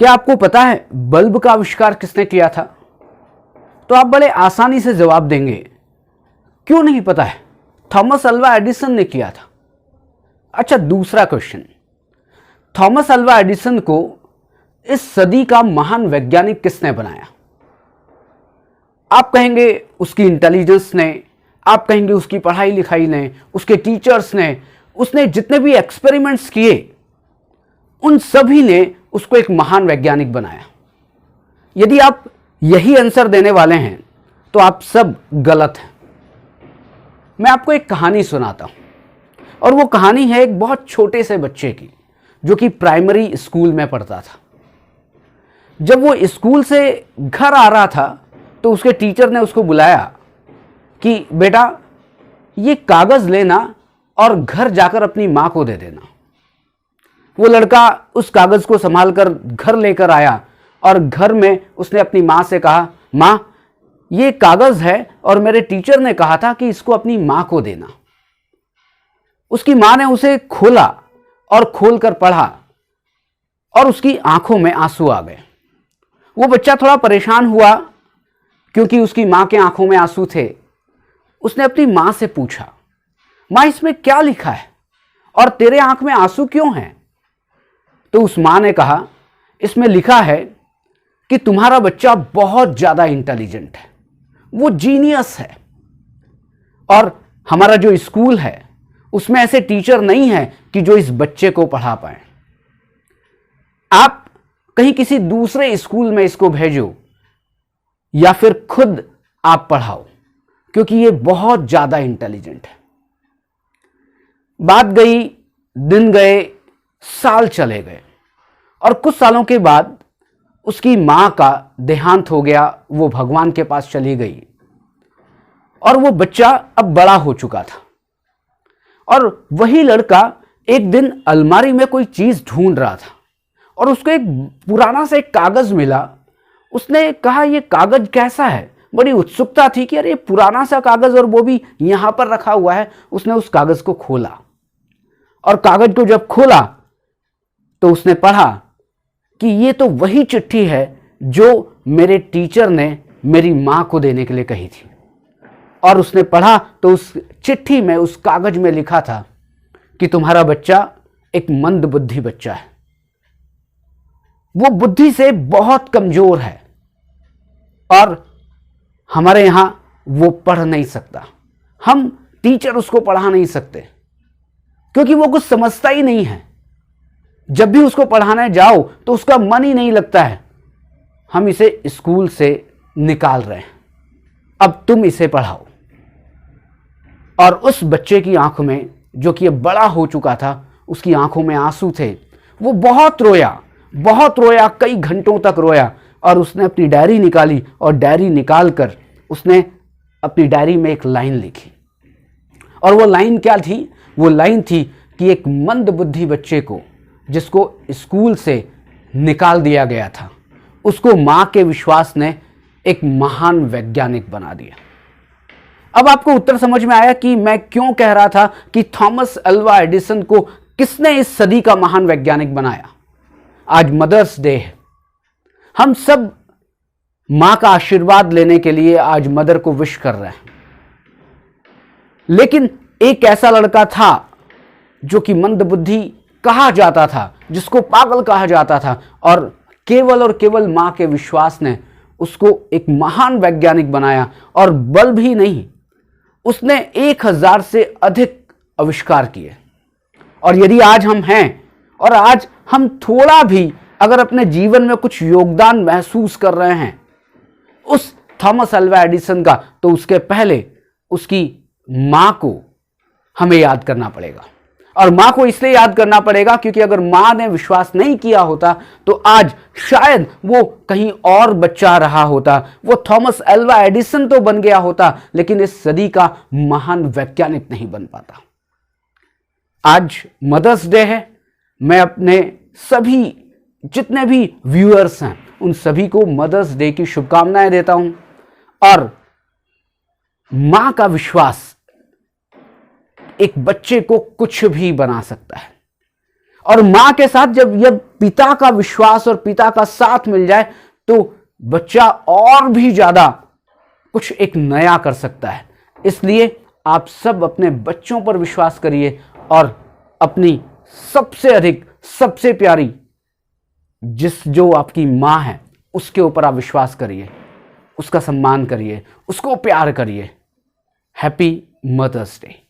क्या आपको पता है बल्ब का आविष्कार किसने किया था? तो आप बड़े आसानी से जवाब देंगे, क्यों नहीं पता है, थॉमस अल्वा एडिसन ने किया था। अच्छा, दूसरा क्वेश्चन, थॉमस अल्वा एडिसन को इस सदी का महान वैज्ञानिक किसने बनाया? आप कहेंगे उसकी इंटेलिजेंस ने, आप कहेंगे उसकी पढ़ाई लिखाई ने, उसके टीचर्स ने, उसने जितने भी एक्सपेरिमेंट्स किए उन सभी ने उसको एक महान वैज्ञानिक बनाया। यदि आप यही आंसर देने वाले हैं तो आप सब गलत हैं। मैं आपको एक कहानी सुनाता हूं और वो कहानी है एक बहुत छोटे से बच्चे की जो कि प्राइमरी स्कूल में पढ़ता था। जब वो स्कूल से घर आ रहा था तो उसके टीचर ने उसको बुलाया कि बेटा ये कागज लेना और घर जाकर अपनी मां को दे देना। वो लड़का उस कागज को संभाल कर घर लेकर आया और घर में उसने अपनी मां से कहा, मां ये कागज है और मेरे टीचर ने कहा था कि इसको अपनी मां को देना। उसकी मां ने उसे खोला और खोलकर पढ़ा और उसकी आंखों में आंसू आ गए। वो बच्चा थोड़ा परेशान हुआ क्योंकि उसकी मां के आंखों में आंसू थे। उसने अपनी मां से पूछा, मां इसमें क्या लिखा है और तेरे आंख में आंसू क्यों हैं? तो उस मां ने कहा, इसमें लिखा है कि तुम्हारा बच्चा बहुत ज्यादा इंटेलिजेंट है, वो जीनियस है और हमारा जो स्कूल है उसमें ऐसे टीचर नहीं है कि जो इस बच्चे को पढ़ा पाए। आप कहीं किसी दूसरे स्कूल में इसको भेजो या फिर खुद आप पढ़ाओ, क्योंकि ये बहुत ज्यादा इंटेलिजेंट है। बात गई, दिन गए, साल चले गए और कुछ सालों के बाद उसकी मां का देहांत हो गया। वो भगवान के पास चली गई और वो बच्चा अब बड़ा हो चुका था और वही लड़का एक दिन अलमारी में कोई चीज ढूंढ रहा था और उसको एक पुराना सा एक कागज मिला। उसने कहा, ये कागज कैसा है? बड़ी उत्सुकता थी कि अरे पुराना सा कागज और वो भी यहां पर रखा हुआ है। उसने उस कागज को खोला और कागज को जब खोला तो उसने पढ़ा कि ये तो वही चिट्ठी है जो मेरे टीचर ने मेरी मां को देने के लिए कही थी। और उसने पढ़ा तो उस चिट्ठी में, उस कागज में लिखा था कि तुम्हारा बच्चा एक मंद बुद्धि बच्चा है, वो बुद्धि से बहुत कमजोर है और हमारे यहां वो पढ़ नहीं सकता। हम टीचर उसको पढ़ा नहीं सकते क्योंकि वो कुछ समझता ही नहीं है। जब भी उसको पढ़ाने जाओ तो उसका मन ही नहीं लगता है। हम इसे स्कूल से निकाल रहे हैं, अब तुम इसे पढ़ाओ। और उस बच्चे की आंख में, जो कि अब बड़ा हो चुका था, उसकी आंखों में आंसू थे। वो बहुत रोया, बहुत रोया, कई घंटों तक रोया और उसने अपनी डायरी निकाली और डायरी निकालकर उसने अपनी डायरी में एक लाइन लिखी। और वो लाइन क्या थी? वो लाइन थी कि एक मंद बुद्धि बच्चे को, जिसको स्कूल से निकाल दिया गया था, उसको मां के विश्वास ने एक महान वैज्ञानिक बना दिया। अब आपको उत्तर समझ में आया कि मैं क्यों कह रहा था कि थॉमस अल्वा एडिसन को किसने इस सदी का महान वैज्ञानिक बनाया। आज मदर्स डे है। हम सब मां का आशीर्वाद लेने के लिए आज मदर को विश कर रहे हैं। लेकिन एक ऐसा लड़का था जो कि मंद बुद्धि कहा जाता था, जिसको पागल कहा जाता था, और केवल मां के विश्वास ने उसको एक महान वैज्ञानिक बनाया। और बल्ब ही नहीं, उसने 1000 से अधिक आविष्कार किए। और यदि आज हम हैं और आज हम थोड़ा भी अगर अपने जीवन में कुछ योगदान महसूस कर रहे हैं उस थॉमस अल्वा एडिसन का, तो उसके पहले उसकी मां को हमें याद करना पड़ेगा। और मां को इसलिए याद करना पड़ेगा क्योंकि अगर मां ने विश्वास नहीं किया होता तो आज शायद वो कहीं और बच्चा रहा होता। वो थॉमस अल्वा एडिसन तो बन गया होता, लेकिन इस सदी का महान वैज्ञानिक नहीं बन पाता। आज मदर्स डे है। मैं अपने सभी जितने भी व्यूअर्स हैं उन सभी को मदर्स डे की शुभकामनाएं देता हूं। और मां का विश्वास एक बच्चे को कुछ भी बना सकता है। और मां के साथ जब पिता का विश्वास और पिता का साथ मिल जाए तो बच्चा और भी ज्यादा कुछ एक नया कर सकता है। इसलिए आप सब अपने बच्चों पर विश्वास करिए और अपनी सबसे अधिक, सबसे प्यारी जो आपकी मां है उसके ऊपर आप विश्वास करिए, उसका सम्मान करिए, उसको प्यार करिए। Happy mother's day.